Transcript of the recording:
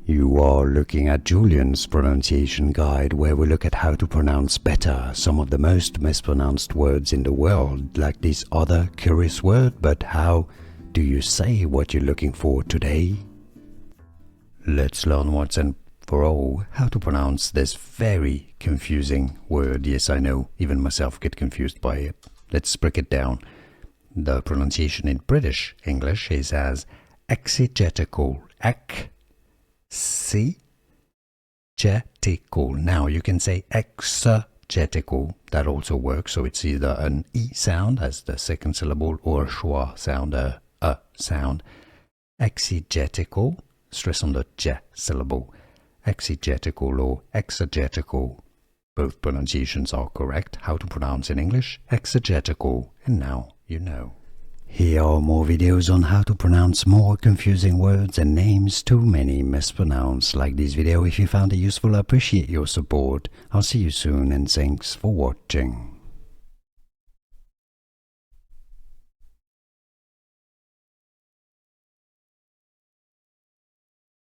You are looking at Julian's pronunciation guide, where we look at how to pronounce better some of the most mispronounced words in the world, like this other curious word. But how do you say what you're looking for today? Let's learn once and for all how to pronounce this very confusing word. Yes, I know, even myself get confused by it. Let's break it down. The pronunciation in British English is as exegetical. Exegetical. Now you can say exegetical. That also works. So it's either an E sound as the second syllable or a schwa sound, a sound. Exegetical. Stress on the j syllable. Exegetical or exegetical. Both pronunciations are correct. How to pronounce in English? Exegetical. And now you know. Here are more videos on how to pronounce more confusing words and names too many mispronounced. Like this video if you found it useful. I appreciate your support. I'll see you soon and thanks for watching.